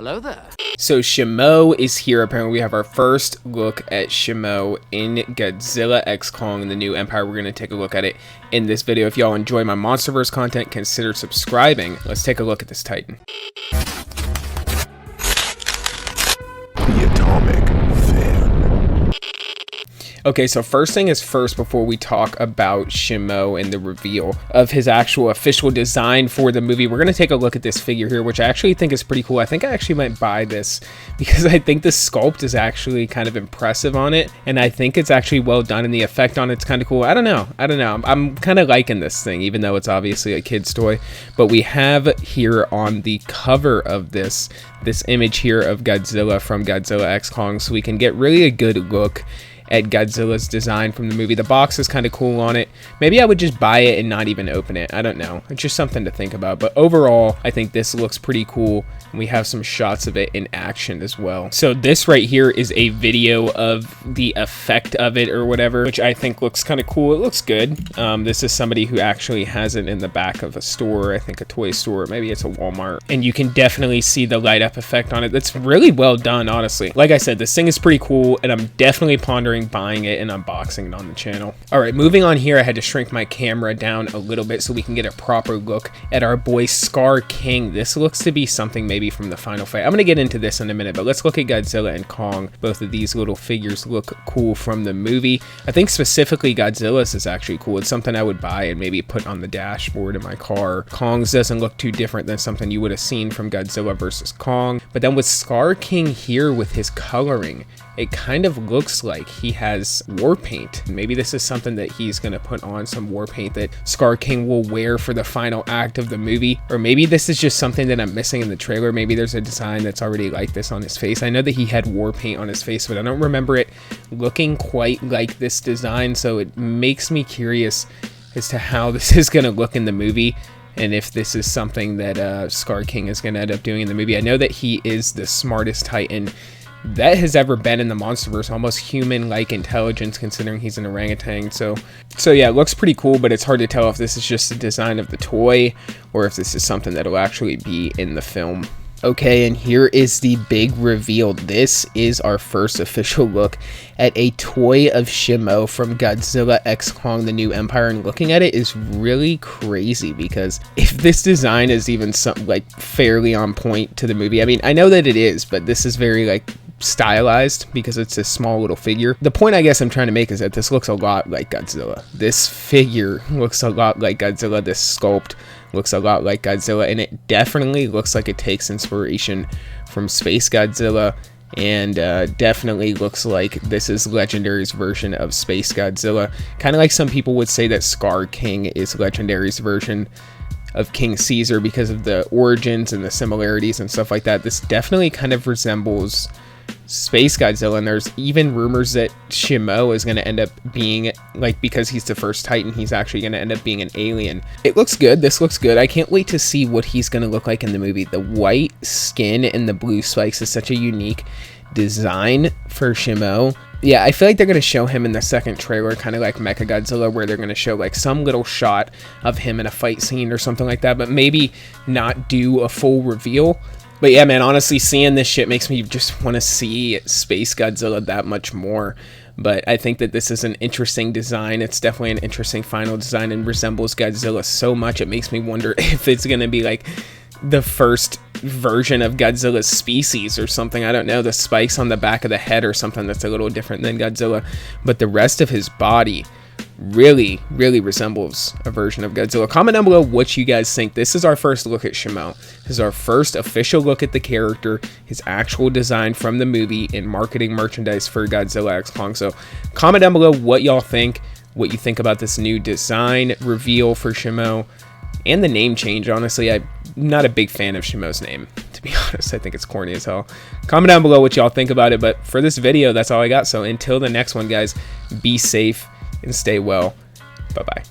Hello there. So Shimo is here. Apparently we have our first look at Shimo in Godzilla X Kong, the new Empire. We're going to take a look at it in this video. If y'all enjoy my MonsterVerse content, consider subscribing. Let's take a look at this Titan. The Atomic Fan. Okay, so first thing is first, before we talk about Shimo and the reveal of his actual official design for the movie, we're going to take a look at this figure here, which I actually think is pretty cool. I think I actually might buy this because I think the sculpt is actually kind of impressive on it, and I think it's actually well done, and the effect on it's kind of cool. I don't know. I'm kind of liking this thing, even though it's obviously a kid's toy. But we have here on the cover of this image here of Godzilla from Godzilla X Kong, so we can get really a good look at Godzilla's design from the movie. The box is kind of cool on it. Maybe I would just buy it and not even open it. I don't know. It's just something to think about. But overall, I think this looks pretty cool. And we have some shots of it in action as well. So this right here is a video of the effect of it or whatever, which I think looks kind of cool. It looks good. This is somebody who actually has it in the back of a store. I think a toy store. Maybe it's a Walmart. And you can definitely see the light up effect on it. That's really well done, honestly. Like I said, this thing is pretty cool, and I'm definitely pondering buying it and unboxing it on the channel. All right, moving on here, I had to shrink my camera down a little bit so we can get a proper look at our boy Scar King. This looks to be something maybe from the final fight. I'm gonna get into this in a minute, but let's look at Godzilla and Kong. Both of these little figures look cool from the movie. I think specifically Godzilla's is actually cool. It's something I would buy and maybe put on the dashboard in my car. Kong's doesn't look too different than something you would have seen from Godzilla versus Kong. But then with Scar King here with his coloring, it kind of looks like he has war paint. Maybe this is something that he's going to put on, some war paint that Scar King will wear for the final act of the movie. Or maybe this is just something that I'm missing in the trailer. Maybe there's a design that's already like this on his face. I know that he had war paint on his face, but I don't remember it looking quite like this design. So it makes me curious as to how this is going to look in the movie, and if this is something that Scar King is going to end up doing in the movie. I know that he is the smartest Titan that has ever been in the MonsterVerse, almost human-like intelligence considering he's an orangutan. So yeah, it looks pretty cool, but it's hard to tell if this is just a design of the toy or if this is something that'll actually be in the film. Okay, and here is the big reveal. This is our first official look at a toy of Shimo from Godzilla X Kong, the new Empire, and looking at it is really crazy because if this design is even something like fairly on point to the movie, I mean, I know that it is, but this is very like stylized because it's a small little figure. The point I guess I'm trying to make is that this looks a lot like Godzilla. This figure looks a lot like Godzilla. This sculpt looks a lot like Godzilla, and it definitely looks like it takes inspiration from Space Godzilla, and definitely looks like this is Legendary's version of Space Godzilla. Kind of like some people would say that Scar King is Legendary's version of King Caesar because of the origins and the similarities and stuff like that. This definitely kind of resembles Space Godzilla, and there's even rumors that Shimo is going to end up being, like, because he's the first Titan, he's actually going to end up being an alien. It looks good. This looks good. I can't wait to see what he's going to look like in the movie. The white skin and the blue spikes is such a unique design for Shimo. Yeah, I feel like they're going to show him in the second trailer, kind of like Mechagodzilla, where they're going to show like some little shot of him in a fight scene or something like that, but maybe not do a full reveal. But yeah, man, honestly, seeing this shit makes me just want to see Space Godzilla that much more. But I think that this is an interesting design. It's definitely an interesting final design and resembles Godzilla so much. It makes me wonder if it's going to be like the first version of Godzilla's species or something. I don't know. The spikes on the back of the head or something that's a little different than Godzilla. But the rest of his body really resembles a version of Godzilla. Comment down below what you guys think. This is our first look at Shimo. This is our first official look at the character, his actual design from the movie, and marketing merchandise for Godzilla X Kong. So comment down below what y'all think, what you think about this new design reveal for Shimo and the name change. Honestly, I'm not a big fan of Shimo's name, to be honest. I think it's corny as hell. Comment down below what y'all think about it, but for this video, that's all I got. So until the next one, guys, be safe and stay well. Bye-bye.